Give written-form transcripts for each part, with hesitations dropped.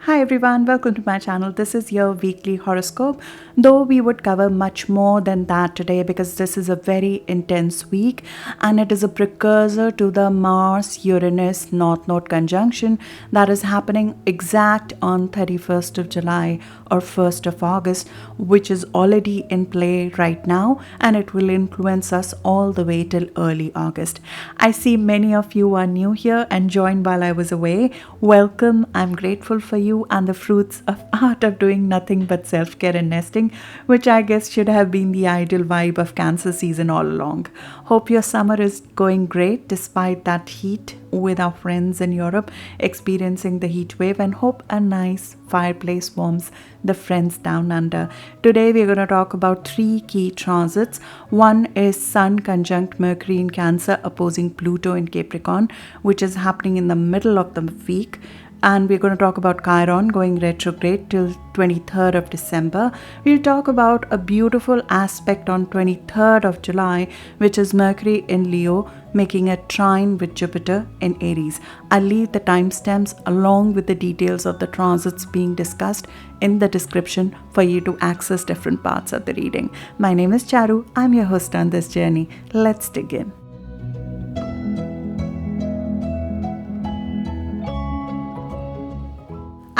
Hi everyone, welcome to my channel. This is your weekly horoscope, though we would cover much more than that today because this is a very intense week and it is a precursor to the Mars-Uranus North Node conjunction that is happening exact on 31st of July or 1st of August, which is already in play right now, and it will influence us all the way till early August. I see many of you are new here and joined while I was away. Welcome. I'm grateful for you and the fruits of art of doing nothing but self-care and nesting, which I guess should have been the ideal vibe of Cancer season all along. Hope your summer is going great despite that heat with our friends in Europe experiencing the heat wave, and hope a nice fireplace warms the friends down under. Today we're going to talk about three key transits. One is Sun conjunct Mercury in Cancer opposing Pluto in Capricorn, which is happening in the middle of the week. And we're going to talk about Chiron going retrograde till 23rd of December. We'll talk about a beautiful aspect on 23rd of July, which is Mercury in Leo making a trine with Jupiter in Aries. I'll leave the timestamps along with the details of the transits being discussed in the description for you to access different parts of the reading. My name is Charu. I'm your host on this journey. Let's dig in.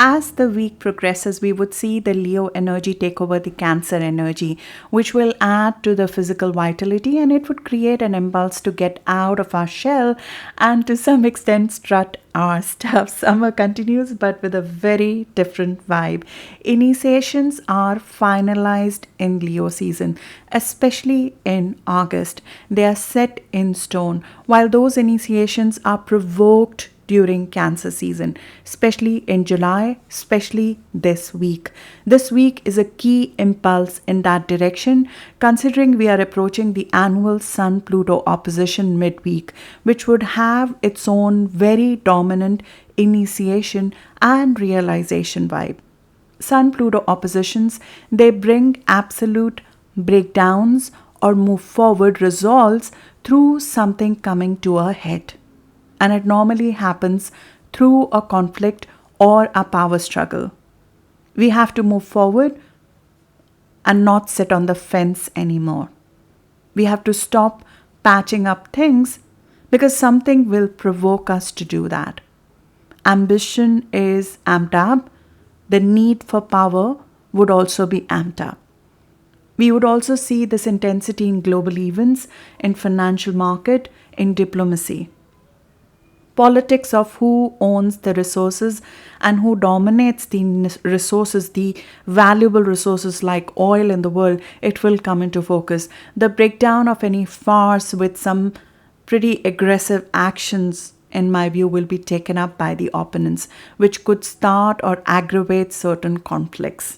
As the week progresses, we would see the Leo energy take over the Cancer energy, which will add to the physical vitality, and it would create an impulse to get out of our shell and to some extent strut our stuff. Summer continues but with a very different vibe. Initiations are finalized in Leo season, especially in August. They are set in stone, while those initiations are provoked during Cancer season, especially in July, especially this week. This week is a key impulse in that direction, considering we are approaching the annual Sun-Pluto opposition midweek, which would have its own very dominant initiation and realization vibe. Sun-Pluto oppositions, they bring absolute breakdowns or move forward resolves through something coming to a head. And it normally happens through a conflict or a power struggle. We have to move forward and not sit on the fence anymore. We have to stop patching up things because something will provoke us to do that. Ambition is amped up. The need for power would also be amped up. We would also see this intensity in global events, in financial market, in diplomacy. Politics of who owns the resources and who dominates the resources, the valuable resources like oil in the world, it will come into focus. The breakdown of any farce with some pretty aggressive actions, in my view, will be taken up by the opponents, which could start or aggravate certain conflicts.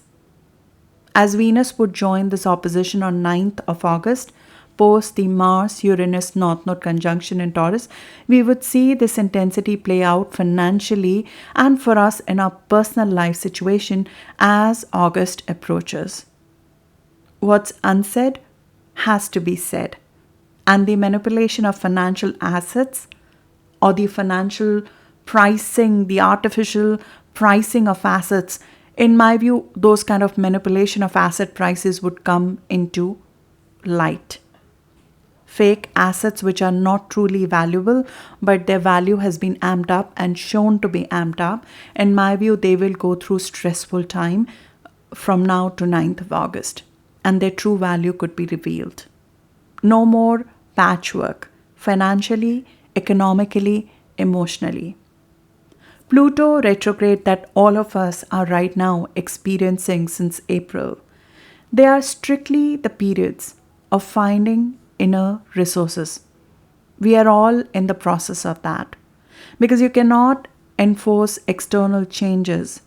As Venus would join this opposition on 9th of August, post the Mars-Uranus North Node conjunction in Taurus, we would see this intensity play out financially and for us in our personal life situation as August approaches. What's unsaid has to be said, and the manipulation of financial assets or the financial pricing, the artificial pricing of assets, in my view, those kind of manipulation of asset prices would come into light. Fake assets which are not truly valuable, but their value has been amped up and shown to be amped up. In my view, they will go through stressful time from now to 9th of August, and their true value could be revealed. No more patchwork, financially, economically, emotionally. Pluto retrograde that all of us are right now experiencing since April. They are strictly the periods of finding inner resources. We are all in the process of that because you cannot enforce external changes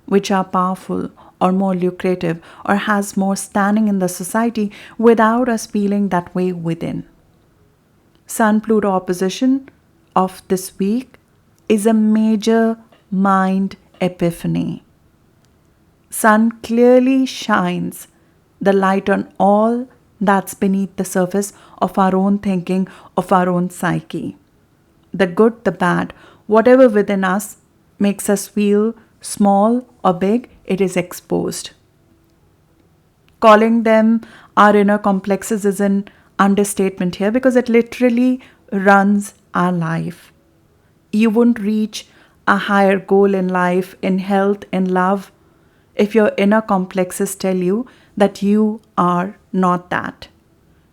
which are powerful or more lucrative or has more standing in the society without us feeling that way within. Sun-Pluto opposition of this week is a major mind epiphany. Sun clearly shines the light on all that's beneath the surface of our own thinking, of our own psyche. The good, the bad, whatever within us makes us feel small or big, it is exposed. Calling them our inner complexes is an understatement here because it literally runs our life. You won't reach a higher goal in life, in health, in love, if your inner complexes tell you that you are not that.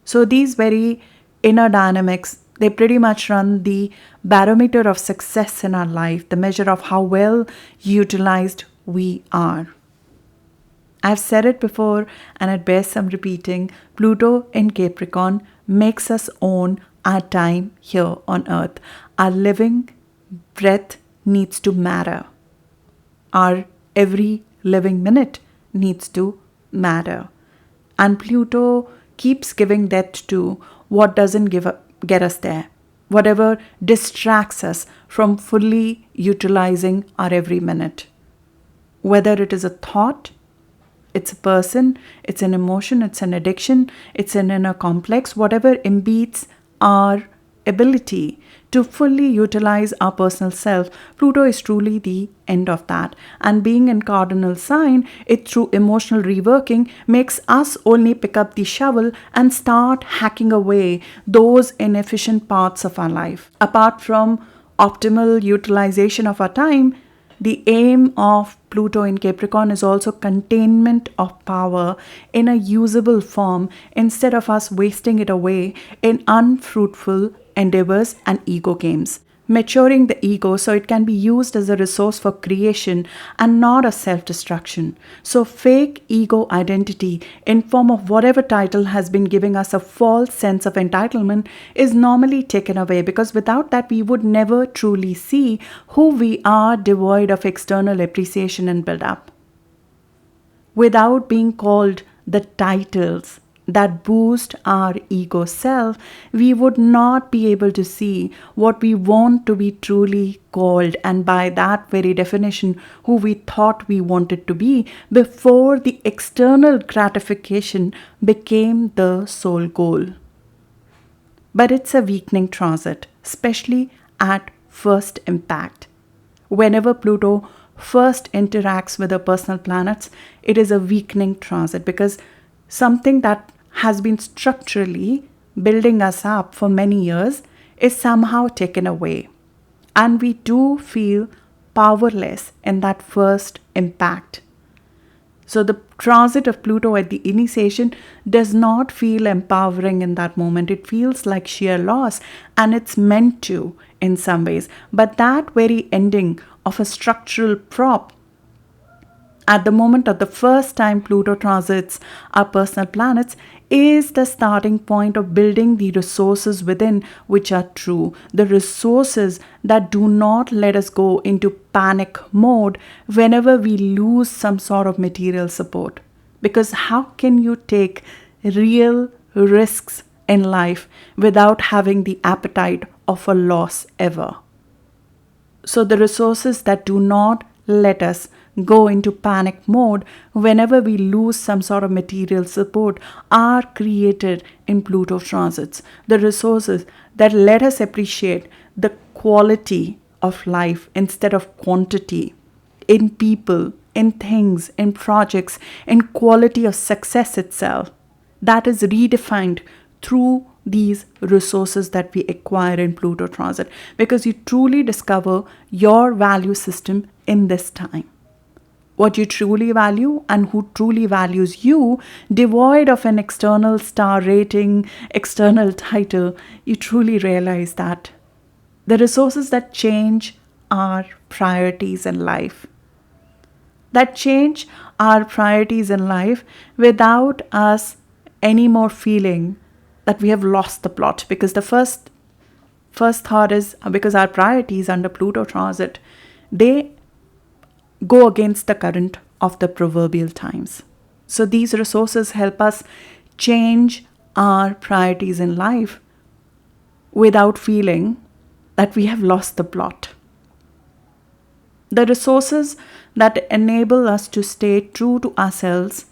So these very inner dynamics, they pretty much run the barometer of success in our life, the measure of how well utilized we are. I've said it before and it bears some repeating. Pluto in Capricorn makes us own our time here on earth. Our living breath needs to matter. Our every living minute needs to matter. And Pluto keeps giving death to what doesn't get us there. Whatever distracts us from fully utilizing our every minute. Whether it is a thought, it's a person, it's an emotion, it's an addiction, it's an inner complex, whatever impedes our ability to fully utilize our personal self, Pluto is truly the end of that. And being in cardinal sign, it through emotional reworking makes us only pick up the shovel and start hacking away those inefficient parts of our life. Apart from optimal utilization of our time, the aim of Pluto in Capricorn is also containment of power in a usable form instead of us wasting it away in unfruitful endeavors and ego games. Maturing the ego so it can be used as a resource for creation and not a self-destruction. So fake ego identity in form of whatever title has been giving us a false sense of entitlement is normally taken away, because without that we would never truly see who we are, devoid of external appreciation and build-up. Without being called the titles that boost our ego self, we would not be able to see what we want to be truly called, and by that very definition, who we thought we wanted to be before the external gratification became the sole goal. But it's a weakening transit, especially at first impact. Whenever Pluto first interacts with the personal planets, it is a weakening transit because something that has been structurally building us up for many years is somehow taken away. And we do feel powerless in that first impact. So the transit of Pluto at the initiation does not feel empowering in that moment. It feels like sheer loss, and it's meant to in some ways. But that very ending of a structural prop at the moment of the first time Pluto transits our personal planets is the starting point of building the resources within which are true, the resources that do not let us go into panic mode whenever we lose some sort of material support. Because how can you take real risks in life without having the appetite of a loss ever? So the resources that do not let us go into panic mode whenever we lose some sort of material support are created in Pluto transits. The resources that let us appreciate the quality of life instead of quantity, in people, in things, in projects, in quality of success itself. That is redefined through these resources that we acquire in Pluto transit, because you truly discover your value system in this time. What you truly value and who truly values you, devoid of an external star rating, external title, you truly realize that the resources that change our priorities in life, that change our priorities in life without us anymore feeling that we have lost the plot. Because the first thought is, because our priorities under Pluto transit, they go against the current of the proverbial times. So these resources help us change our priorities in life without feeling that we have lost the plot. The resources that enable us to stay true to ourselves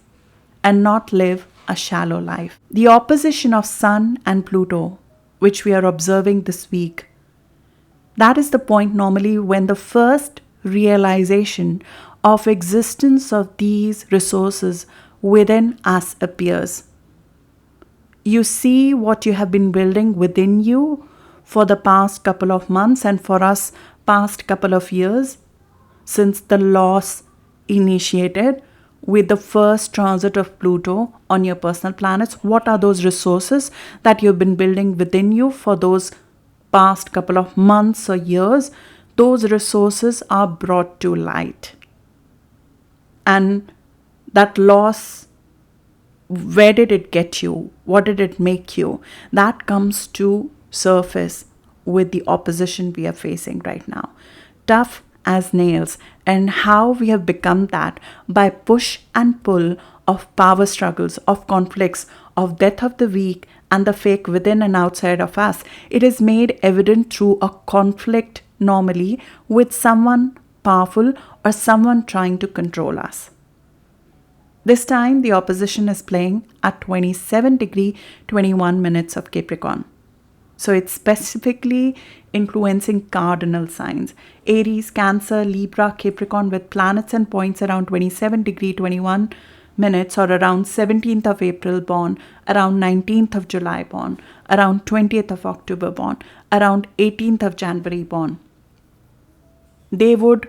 and not live a shallow life. The opposition of Sun and Pluto, which we are observing this week, that is the point normally when the first realization of existence of these resources within us appears. You see what you have been building within you for the past couple of months, and for us, past couple of years, since the loss initiated with the first transit of Pluto on your personal planets. What are those resources that you've been building within you for those past couple of months or years? Those resources are brought to light. And that loss, where did it get you? What did it make you? That comes to surface with the opposition we are facing right now. Tough as nails, and how we have become that by push and pull of power struggles, of conflicts, of death of the weak and the fake within and outside of us. It is made evident through a conflict normally with someone powerful or someone trying to control us. This time the opposition is playing at 27°21' of Capricorn. So it's specifically influencing cardinal signs: Aries, Cancer, Libra, Capricorn, with planets and points around 27°21' or around 17th of April born, around 19th of July born, around 20th of October born, around 18th of January born. They would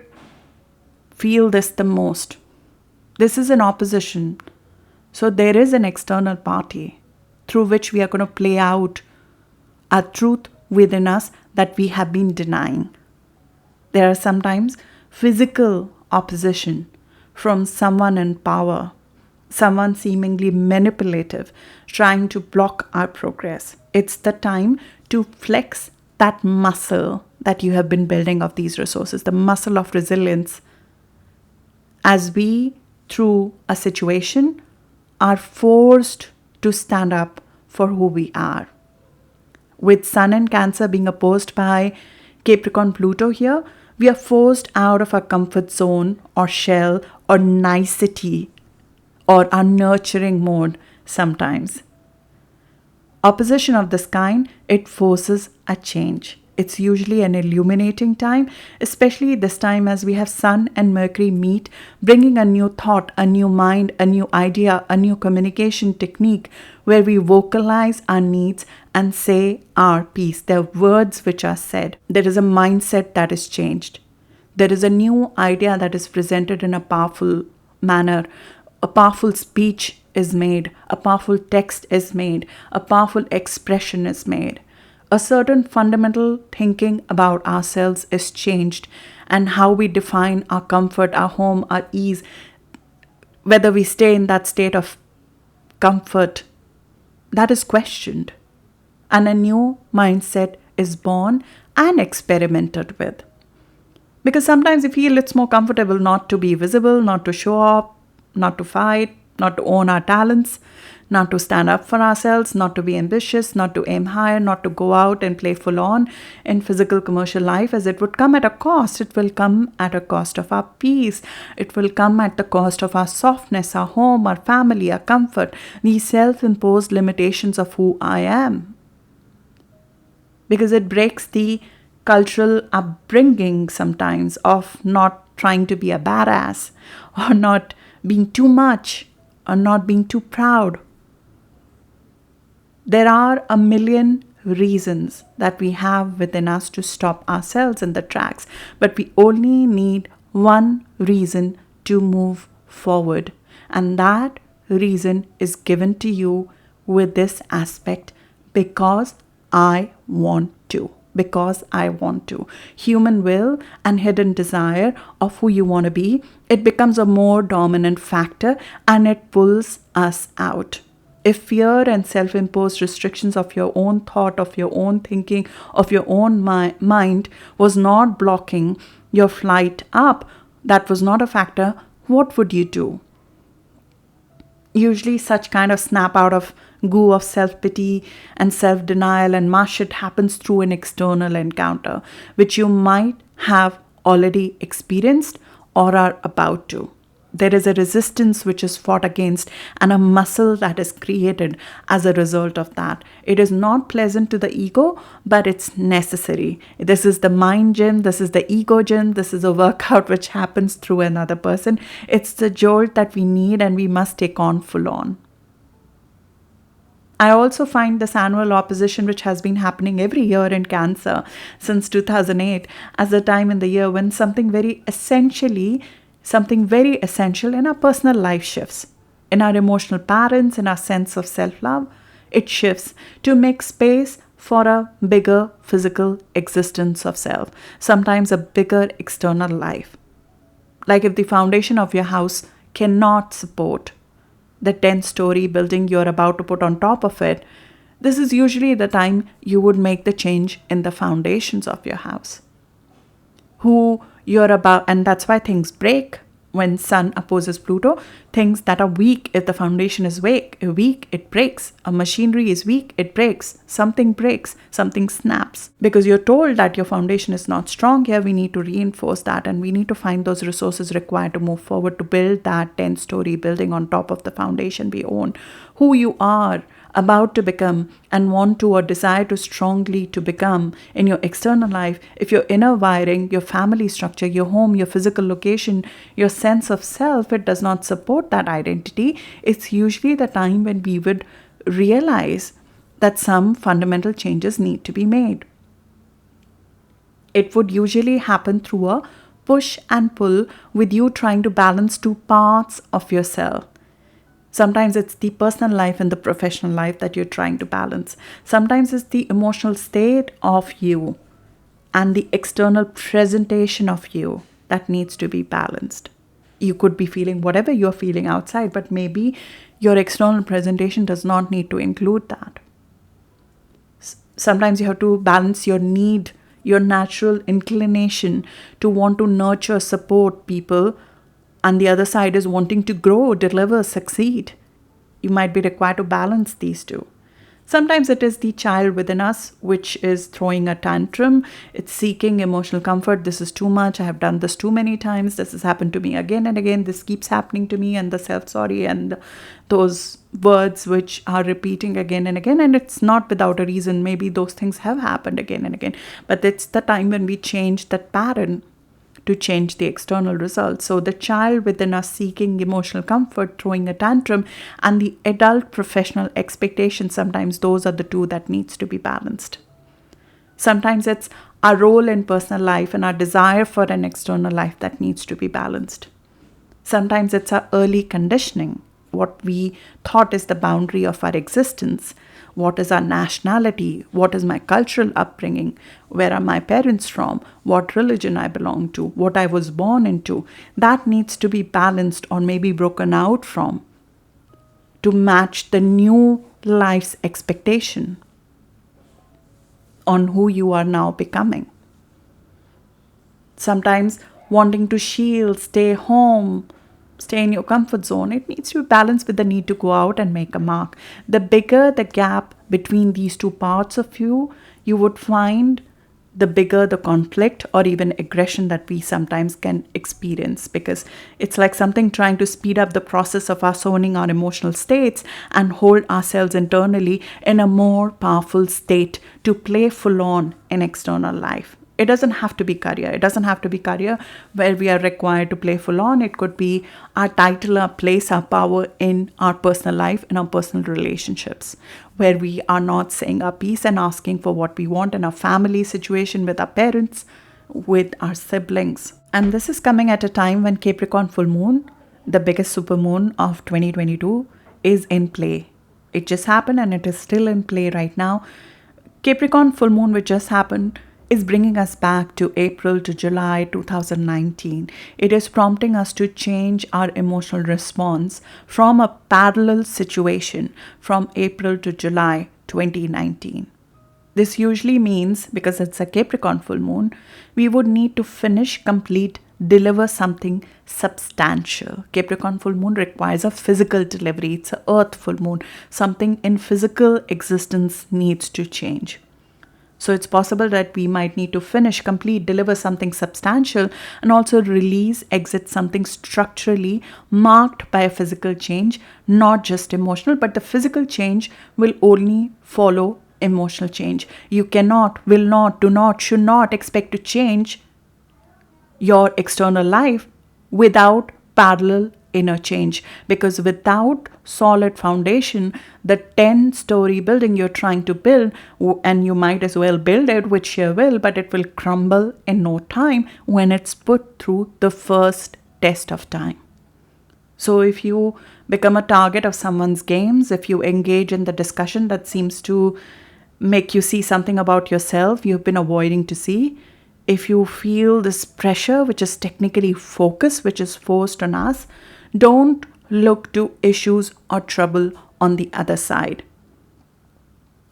feel this the most. This is an opposition. So there is an external party through which we are going to play out a truth within us that we have been denying. There are sometimes physical opposition from someone in power, someone seemingly manipulative, trying to block our progress. It's the time to flex that muscle that you have been building of these resources, the muscle of resilience, as we, through a situation, are forced to stand up for who we are. With Sun and Cancer being opposed by Capricorn Pluto here, we are forced out of our comfort zone or shell or nicety or our nurturing mode sometimes. Opposition of this kind, it forces a change. It's usually an illuminating time, especially this time as we have Sun and Mercury meet, bringing a new thought, a new mind, a new idea, a new communication technique where we vocalize our needs and say our piece. There are words which are said. There is a mindset that is changed. There is a new idea that is presented in a powerful manner. A powerful speech is made. A powerful text is made. A powerful expression is made. A certain fundamental thinking about ourselves is changed, and how we define our comfort, our home, our ease, whether we stay in that state of comfort, that is questioned. And a new mindset is born and experimented with. Because sometimes we feel it's more comfortable not to be visible, not to show up, not to fight, not to own our talents, not to stand up for ourselves, not to be ambitious, not to aim higher, not to go out and play full on in physical commercial life, as it would come at a cost. It will come at a cost of our peace. It will come at the cost of our softness, our home, our family, our comfort, these self-imposed limitations of who I am. Because it breaks the cultural upbringing sometimes of not trying to be a badass, or not being too much, or not being too proud. There are a million reasons that we have within us to stop ourselves in the tracks, but we only need one reason to move forward. And that reason is given to you with this aspect: because I want to. Because I want to. Human will and hidden desire of who you want to be, it becomes a more dominant factor and it pulls us out. If fear and self-imposed restrictions of your own thought, of your own thinking, of your own mind was not blocking your flight up, that was not a factor, what would you do? Usually such kind of snap out of goo of self-pity and self-denial and mush, it happens through an external encounter, which you might have already experienced or are about to. There is a resistance which is fought against and a muscle that is created as a result of that. It is not pleasant to the ego, but it's necessary. This is the mind gym. This is the ego gym. This is a workout which happens through another person. It's the jolt that we need and we must take on full on. I also find this annual opposition, which has been happening every year in Cancer since 2008, as a time in the year when something very essential in our personal life shifts. In our emotional patterns, in our sense of self-love, it shifts to make space for a bigger physical existence of self, sometimes a bigger external life. Like if the foundation of your house cannot support the 10-story building you're about to put on top of it, this is usually the time you would make the change in the foundations of your house. Who you're about, and that's why things break when Sun opposes Pluto. Things that are weak, if the foundation is weak, it breaks. A machinery is weak, it breaks. Something snaps. Because you're told that your foundation is not strong here, we need to reinforce that and we need to find those resources required to move forward to build that 10-story building on top of the foundation we own. Who you are about to become and want to or desire to strongly to become in your external life, if your inner wiring, your family structure, your home, your physical location, your sense of self, it does not support that identity, it's usually the time when we would realize that some fundamental changes need to be made. It would usually happen through a push and pull, with you trying to balance two parts of yourself. Sometimes it's the personal life and the professional life that you're trying to balance. Sometimes it's the emotional state of you and the external presentation of you that needs to be balanced. You could be feeling whatever you're feeling outside, but maybe your external presentation does not need to include that. Sometimes you have to balance your need, your natural inclination to want to nurture, support people, and the other side is wanting to grow, deliver, succeed. You might be required to balance these two. Sometimes it is the child within us which is throwing a tantrum. It's seeking emotional comfort. This is too much. I have done this too many times. This has happened to me again and again. This keeps happening to me, and the self-sorry and those words which are repeating again and again. And it's not without a reason. Maybe those things have happened again and again. But it's the time when we change that pattern to change the external results. So the child within us seeking emotional comfort, throwing a tantrum, and the adult professional expectations, sometimes those are the two that needs to be balanced. Sometimes it's our role in personal life and our desire for an external life that needs to be balanced. Sometimes it's our early conditioning, what we thought is the boundary of our existence. What is our nationality? What is my cultural upbringing? Where are my parents from? What religion I belong to? What I was born into? That needs to be balanced or maybe broken out from to match the new life's expectation on who you are now becoming. Sometimes wanting to shield, stay home, stay in your comfort zone, it needs to be balanced with the need to go out and make a mark. The bigger the gap between these two parts of you, you would find the bigger the conflict or even aggression that we sometimes can experience, because it's like something trying to speed up the process of us owning our emotional states and hold ourselves internally in a more powerful state to play full on in external life. It doesn't have to be career. It doesn't have to be career where we are required to play full on. It could be our title, our place, our power in our personal life, in our personal relationships, where we are not saying our piece and asking for what we want in our family situation with our parents, with our siblings. And this is coming at a time when Capricorn full moon, the biggest supermoon of 2022, is in play. It just happened and it is still in play right now. Capricorn full moon, which just happened, is bringing us back to April to July 2019. It is prompting us to change our emotional response from a parallel situation from April to July 2019. This usually means, because it's a Capricorn full moon, we would need to finish, complete, deliver something substantial. Capricorn full moon requires a physical delivery. It's an earth full moon. Something in physical existence needs to change. So it's possible that we might need to finish, complete, deliver something substantial, and also release, exit something structurally marked by a physical change, not just emotional, but the physical change will only follow emotional change. You cannot, will not, do not, should not expect to change your external life without parallel inner change, because without solid foundation, the 10-story building you're trying to build, and you might as well build it with sheer will, but it will crumble in no time when it's put through the first test of time. So if you become a target of someone's games, if you engage in the discussion that seems to make you see something about yourself you've been avoiding to see, if you feel this pressure, which is technically focus, which is forced on us, don't look to issues or trouble on the other side.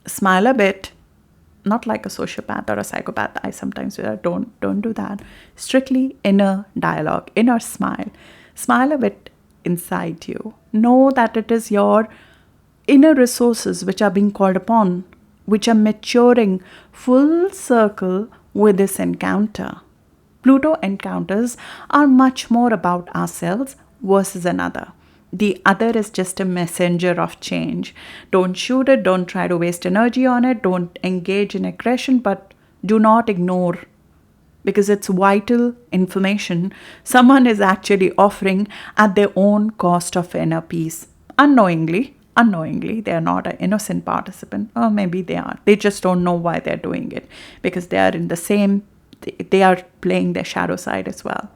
Smile a bit, not like a sociopath or a psychopath. I sometimes don't do that. Strictly inner dialogue, inner smile. Smile a bit inside you. Know that it is your inner resources which are being called upon, which are maturing full circle with this encounter. Pluto encounters are much more about ourselves versus another. The other is just a messenger of change. Don't shoot it, don't try to waste energy on it, don't engage in aggression, but do not ignore, because it's vital information someone is actually offering at their own cost of inner peace. Unknowingly, they are not an innocent participant, or maybe they are. They just don't know why they're doing it, because they are in the same, they are playing their shadow side as well.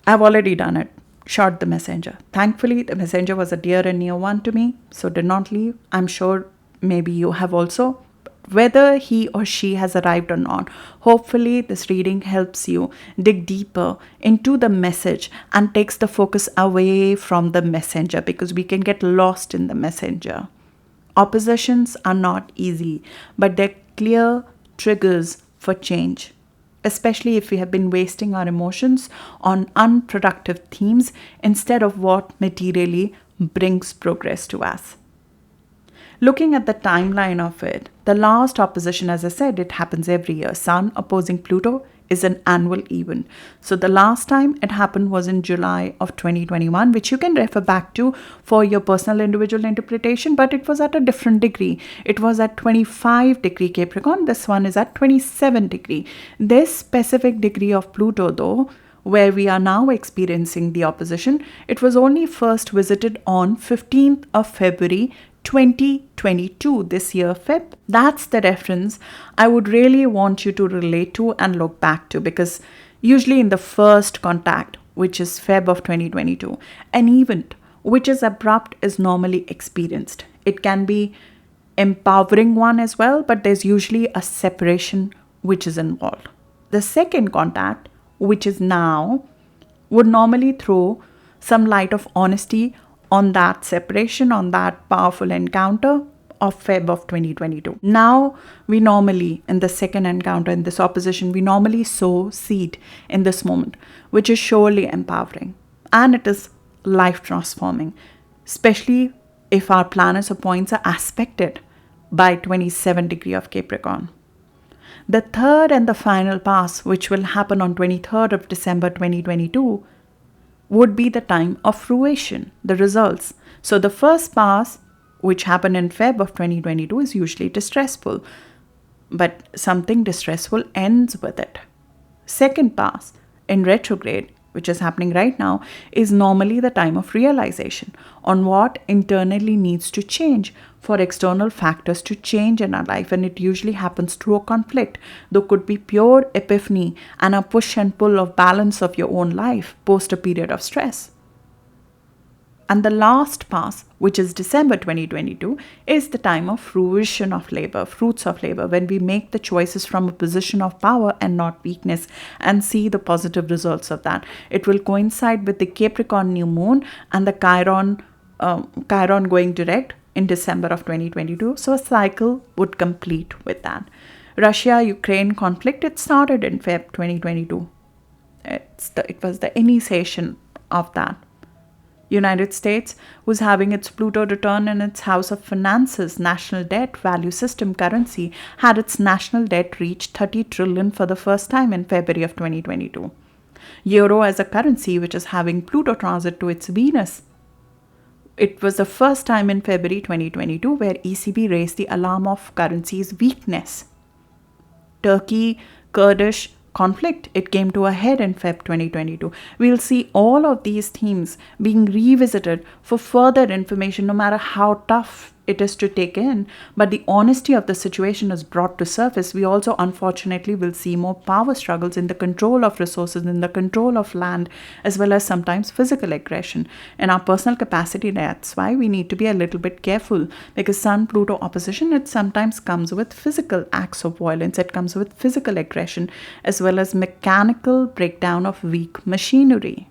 I've already done it. Shot the messenger. Thankfully, the messenger was a dear and near one to me, so did not leave. I'm sure maybe you have also. Whether he or she has arrived or not, hopefully this reading helps you dig deeper into the message and takes the focus away from the messenger, because we can get lost in the messenger. Oppositions are not easy, but they're clear triggers for change, especially if we have been wasting our emotions on unproductive themes instead of what materially brings progress to us. Looking at the timeline of it, the last opposition, as I said, it happens every year. Sun opposing Pluto is an annual event. So the last time it happened was in July of 2021, which you can refer back to for your personal individual interpretation, but it was at a different degree. It was at 25 degree Capricorn. This one is at 27 degree. This specific degree of Pluto, though, where we are now experiencing the opposition, it was only first visited on 15th of February 2022, this year Feb. That's the reference I would really want you to relate to and look back to, because usually in the first contact, which is Feb of 2022, an event which is abrupt is normally experienced. It can be empowering one as well, but there's usually a separation which is involved. The second contact, which is now, would normally throw some light of honesty on that separation, on that powerful encounter of Feb of 2022. Now, we normally, in the second encounter, in this opposition, we normally sow seed in this moment, which is surely empowering. And it is life transforming, especially if our planets or points are aspected by 27 degree of Capricorn. The third and the final pass, which will happen on 23rd of December 2022, would be the time of fruition, the results. So the first pass, which happened in Feb of 2022, is usually distressful, but something distressful ends with it. Second pass in retrograde, which is happening right now, is normally the time of realization on what internally needs to change for external factors to change in our life. And it usually happens through a conflict, though could be pure epiphany and a push and pull of balance of your own life post a period of stress. And the last pass, which is December 2022, is the time of fruition of labor, fruits of labor, when we make the choices from a position of power and not weakness and see the positive results of that. It will coincide with the Capricorn new moon and the Chiron going direct in December of 2022. So a cycle would complete with that. Russia-Ukraine conflict, it started in Feb 2022. It was the initiation of that. United States, who's having its Pluto return in its house of finances, national debt, value system, currency, had its national debt reach 30 trillion for the first time in February of 2022. Euro as a currency, which is having Pluto transit to its Venus, it was the first time in February 2022 where ECB raised the alarm of currency's weakness. Turkey-Kurdish conflict, it came to a head in Feb 2022. We'll see all of these themes being revisited for further information, no matter how tough it is to take in. But the honesty of the situation is brought to surface. We also, unfortunately, will see more power struggles in the control of resources, in the control of land, as well as sometimes physical aggression in our personal capacity. That's why we need to be a little bit careful, because Sun-Pluto opposition, it sometimes comes with physical acts of violence. It comes with physical aggression, as well as mechanical breakdown of weak machinery.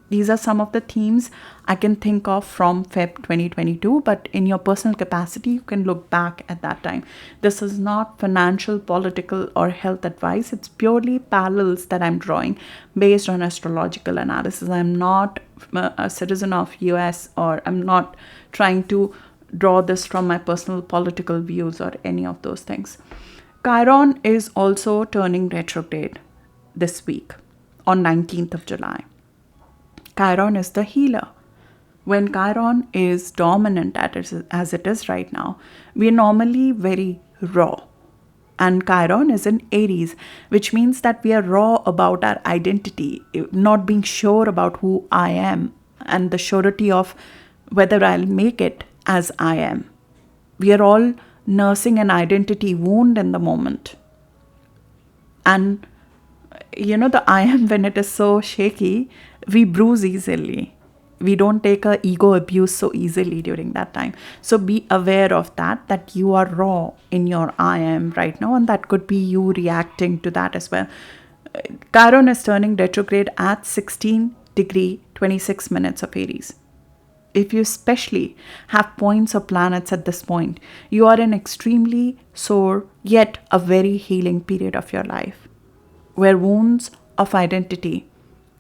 These are some of the themes I can think of from Feb 2022, but in your personal capacity, you can look back at that time. This is not financial, political, or health advice. It's purely parallels that I'm drawing based on astrological analysis. I'm not a citizen of US, or I'm not trying to draw this from my personal political views or any of those things. Chiron is also turning retrograde this week on 19th of July. Chiron is the healer. When Chiron is dominant as it is right now, we are normally very raw. And Chiron is in Aries, which means that we are raw about our identity, not being sure about who I am and the surety of whether I'll make it as I am. We are all nursing an identity wound in the moment. And the I am, when it is so shaky, we bruise easily. We don't take a ego abuse so easily during that time. So be aware of that you are raw in your I am right now, and that could be you reacting to that as well. Chiron is turning retrograde at 16 degree 26 minutes of Aries. If you especially have points or planets at this point, you are in extremely sore yet a very healing period of your life, where wounds of identity,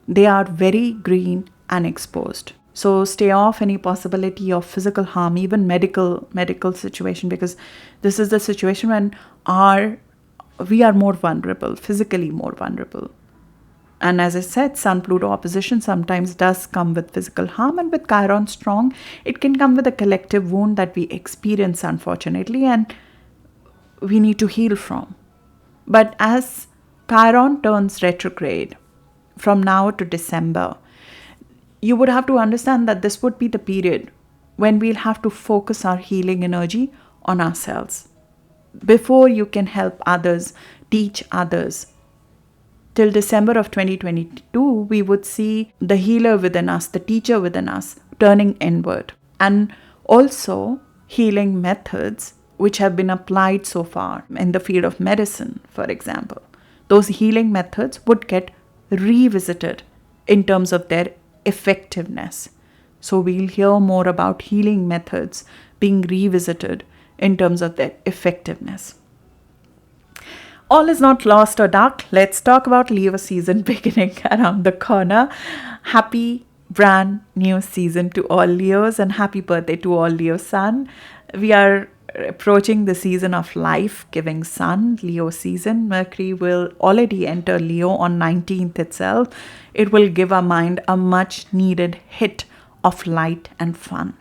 they are very green and exposed. So stay off any possibility of physical harm, even medical situation, because this is the situation when we are more vulnerable, physically more vulnerable. And as I said, Sun-Pluto opposition sometimes does come with physical harm, and with Chiron strong, it can come with a collective wound that we experience, unfortunately, and we need to heal from. But as Chiron turns retrograde from now to December, you would have to understand that this would be the period when we'll have to focus our healing energy on ourselves. Before you can help others, teach others. Till December of 2022, we would see the healer within us, the teacher within us, turning inward. And also healing methods which have been applied so far in the field of medicine, for example. Those healing methods would get revisited in terms of their effectiveness. So we'll hear more about healing methods being revisited in terms of their effectiveness. All is not lost or dark. Let's talk about Leo season beginning around the corner. Happy brand new season to all Leos, and happy birthday to all Leo sun. We are approaching the season of life-giving sun, Leo season. Mercury will already enter Leo on 19th itself. It will give our mind a much needed hit of light and fun.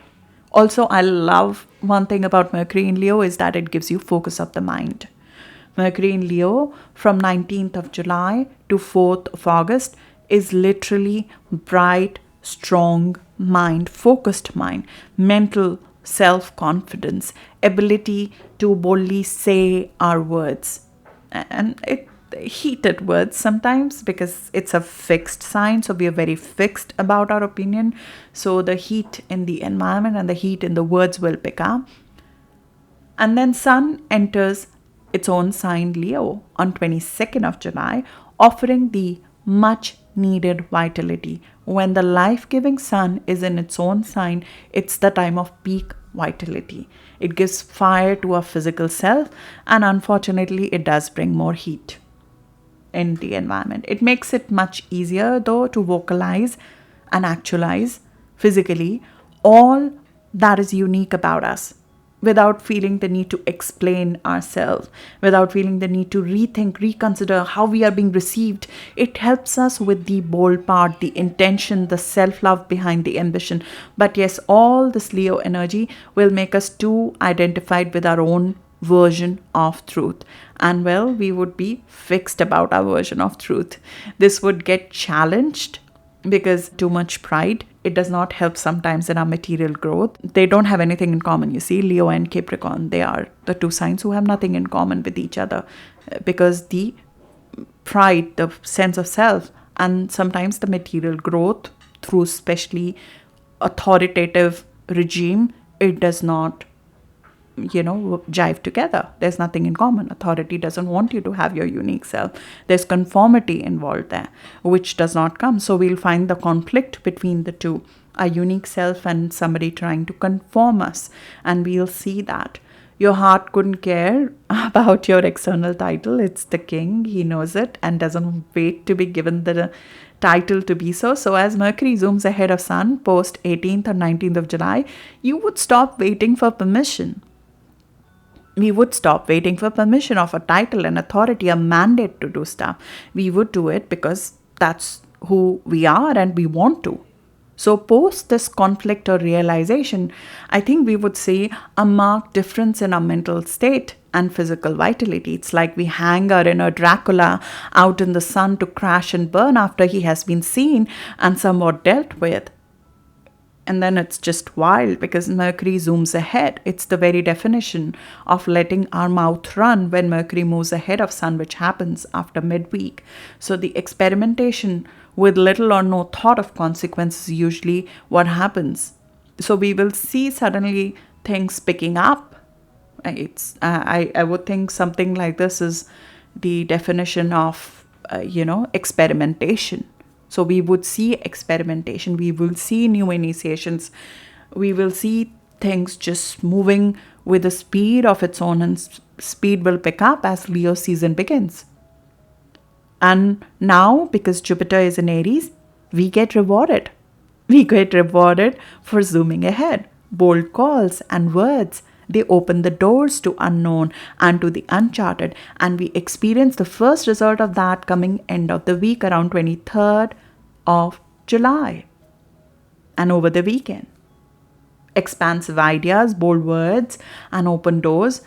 Also, I love one thing about Mercury in Leo is that it gives you focus of the mind. Mercury in Leo from 19th of July to 4th of August is literally bright, strong mind, focused mind, mental self-confidence, ability to boldly say our words. And heated words sometimes, because it's a fixed sign, so we are very fixed about our opinion. So the heat in the environment and the heat in the words will pick up. And then Sun enters its own sign Leo on 22nd of July, offering the much needed vitality. When the life-giving sun is in its own sign, it's the time of peak vitality. It gives fire to our physical self, and unfortunately it does bring more heat in the environment. It makes it much easier though to vocalize and actualize physically, all that is unique about us, without feeling the need to explain ourselves, without feeling the need to rethink, reconsider how we are being received. It helps us with the bold part, the intention, the self-love behind the ambition. But yes, all this Leo energy will make us too identified with our own version of truth. And well, we would be fixed about our version of truth. This would get challenged because too much pride, it does not help sometimes in our material growth. They don't have anything in common. You see, Leo and Capricorn, they are the two signs who have nothing in common with each other, because the pride, the sense of self, and sometimes the material growth through especially authoritative regime, it does not jive together. There's nothing in common. Authority doesn't want you to have your unique self. There's conformity involved there, which does not come. So we'll find the conflict between the two, our unique self and somebody trying to conform us. And we'll see that. Your heart couldn't care about your external title. It's the king. He knows it and doesn't wait to be given the title to be so. So as Mercury zooms ahead of Sun post 18th or 19th of July, you would stop waiting for permission. We would stop waiting for permission of a title, an authority, a mandate to do stuff. We would do it because that's who we are and we want to. So post this conflict or realization, I think we would see a marked difference in our mental state and physical vitality. It's like we hang our inner Dracula out in the sun to crash and burn after he has been seen and somewhat dealt with. And then it's just wild because Mercury zooms ahead. It's the very definition of letting our mouth run when Mercury moves ahead of Sun, which happens after midweek. So the experimentation with little or no thought of consequences is usually what happens. So we will see suddenly things picking up. I would think something like this is the definition of, experimentation. So we would see experimentation, we will see new initiations, we will see things just moving with a speed of its own, and speed will pick up as Leo season begins. And now, because Jupiter is in Aries, we get rewarded. We get rewarded for zooming ahead. Bold calls and words, they open the doors to unknown and to the uncharted. And we experience the first result of that coming end of the week around 23rd of July and over the weekend. Expansive ideas, bold words, and open doors.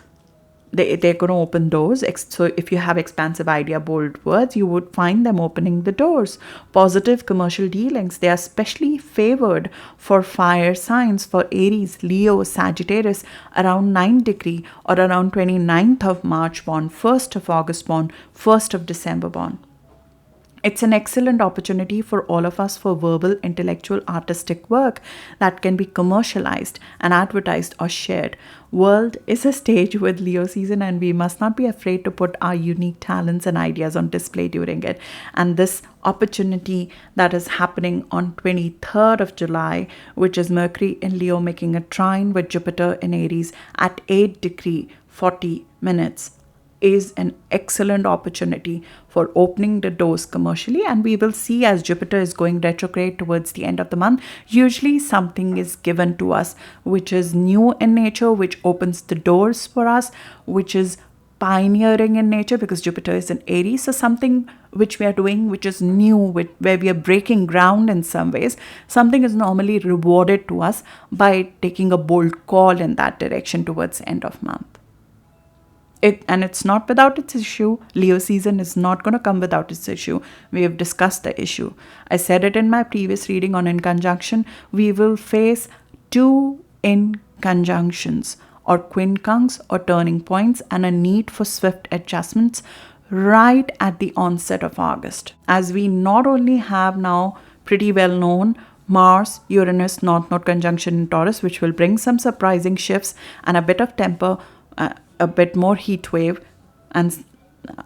They're going to open doors. So if you have expansive idea, bold words, you would find them opening the doors. Positive commercial dealings, they are especially favored for fire signs, for Aries, Leo, Sagittarius, around 9 degree or around 29th of March born, 1st of August born, 1st of December born. It's an excellent opportunity for all of us for verbal, intellectual, artistic work that can be commercialized and advertised or shared. World is a stage with Leo season, and we must not be afraid to put our unique talents and ideas on display during it. And this opportunity that is happening on 23rd of July, which is Mercury in Leo making a trine with Jupiter in Aries at 8 degree 40 minutes. Is an excellent opportunity for opening the doors commercially. And we will see as Jupiter is going retrograde towards the end of the month, usually something is given to us which is new in nature, which opens the doors for us, which is pioneering in nature because Jupiter is in Aries. So something which we are doing which is new, where we are breaking ground in some ways, something is normally rewarded to us by taking a bold call in that direction towards the end of month. And it's not without its issue. Leo season is not going to come without its issue. We have discussed the issue. I said it in my previous reading on inconjunction. We will face 2 inconjunctions or quincunx or turning points and a need for swift adjustments right at the onset of August. As we not only have now pretty well known Mars, Uranus, North Node conjunction in Taurus, which will bring some surprising shifts and a bit of temper, a bit more heat wave, and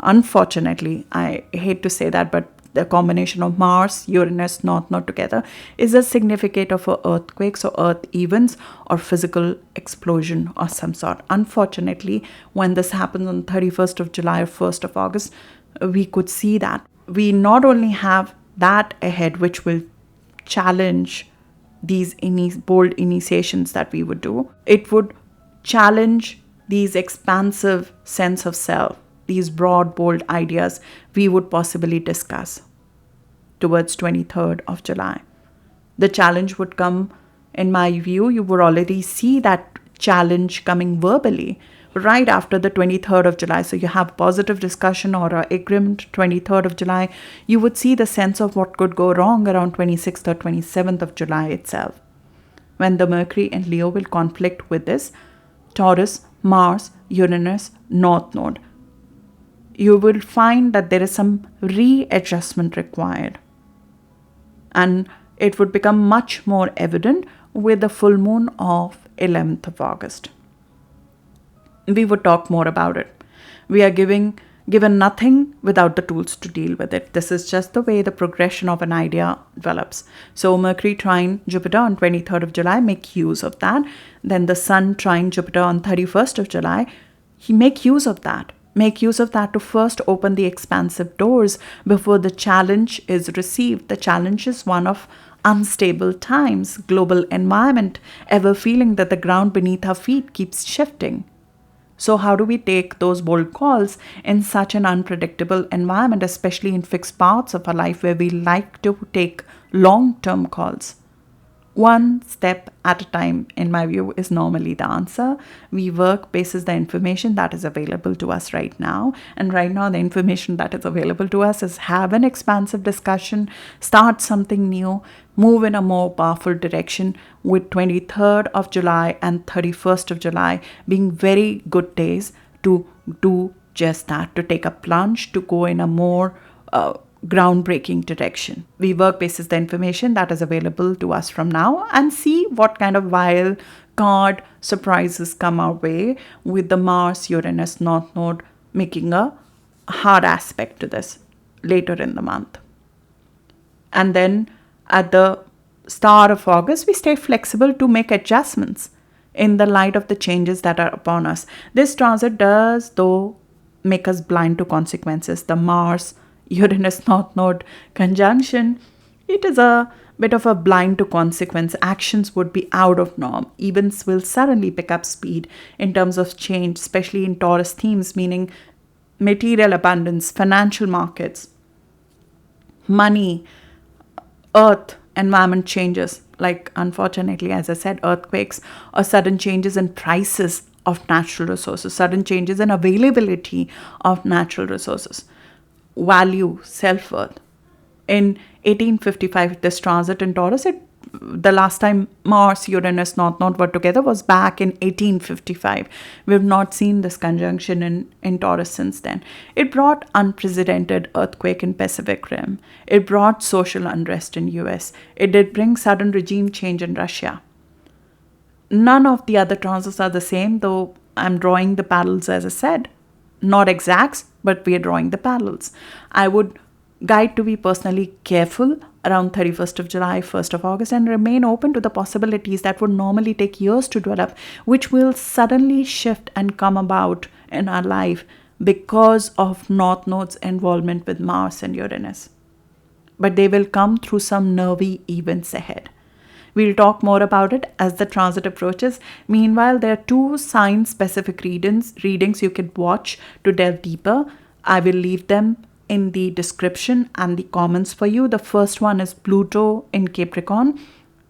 unfortunately, I hate to say that, but the combination of Mars, Uranus, North Node together is a significator for earthquakes or earth events or physical explosion of some sort. Unfortunately, when this happens on 31st of July or 1st of August, we could see that. We not only have that ahead, which will challenge these bold initiations that we would do. It would challenge these expansive sense of self, these broad, bold ideas we would possibly discuss towards 23rd of July. The challenge would come, in my view, you would already see that challenge coming verbally right after the 23rd of July. So you have positive discussion or agreement 23rd of July. You would see the sense of what could go wrong around 26th or 27th of July itself, when the Mercury and Leo will conflict with this Taurus, Mars, Uranus, North Node. You will find that there is some readjustment required. And it would become much more evident with the full moon of 11th of August. We would talk more about it. We are given nothing without the tools to deal with it. This is just the way the progression of an idea develops. So Mercury trine Jupiter on 23rd of July, make use of that. Then the Sun trine Jupiter on 31st of July, make use of that. Make use of that to first open the expansive doors before the challenge is received. The challenge is one of unstable times, global environment, ever feeling that the ground beneath our feet keeps shifting. So how do we take those bold calls in such an unpredictable environment, especially in fixed parts of our life where we like to take long-term calls? One step at a time, in my view, is normally the answer. We work basis the information that is available to us right now. And right now, the information that is available to us is have an expansive discussion, start something new, move in a more powerful direction, with 23rd of July and 31st of July being very good days to do just that, to take a plunge, to go in a more groundbreaking direction. We work basis the information that is available to us from now and see what kind of wild card surprises come our way, with the Mars Uranus North Node making a hard aspect to this later in the month. And then at the start of August, we stay flexible to make adjustments in the light of the changes that are upon us. This transit does, though, make us blind to consequences. The Mars Uranus North Node conjunction, it is a bit of a blind to consequence. Actions would be out of norm. Events will suddenly pick up speed in terms of change, especially in Taurus themes, meaning material abundance, financial markets, money, earth, environment changes, like unfortunately, as I said, earthquakes or sudden changes in prices of natural resources, sudden changes in availability of natural resources. Value, self-worth. In 1855, this transit in Taurus, the last time Mars, Uranus, North Node were together was back in 1855. We have not seen this conjunction in Taurus since then. It brought unprecedented earthquake in Pacific Rim. It brought social unrest in US. It did bring sudden regime change in Russia. None of the other transits are the same, though I'm drawing the parallels, as I said. Not exacts, but we are drawing the parallels. I would guide to be personally careful around 31st of July, 1st of August, and remain open to the possibilities that would normally take years to develop, which will suddenly shift and come about in our life because of North Node's involvement with Mars and Uranus. But they will come through some nervy events ahead. We'll talk more about it as the transit approaches. Meanwhile, there are 2 sign-specific readings you could watch to delve deeper. I will leave them in the description and the comments for you. The first one is Pluto in Capricorn,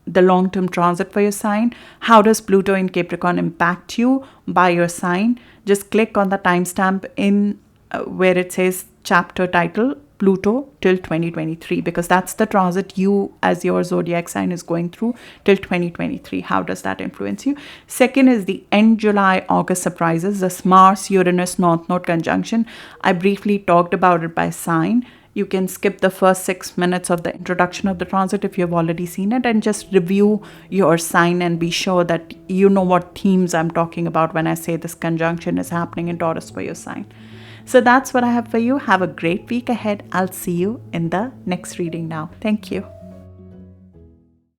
the long-term transit for your sign. How does Pluto in Capricorn impact you by your sign? Just click on the timestamp in where it says chapter title, Pluto till 2023, because that's the transit you as your zodiac sign is going through till 2023. How does that influence you? Second is the end July, August surprises, this Mars, Uranus, North Node conjunction. I briefly talked about it by sign. You can skip the first 6 minutes of the introduction of the transit if you've already seen it, and just review your sign and be sure that you know what themes I'm talking about when I say this conjunction is happening in Taurus for your sign. So that's what I have for you. Have a great week ahead. I'll see you in the next reading now. Thank you.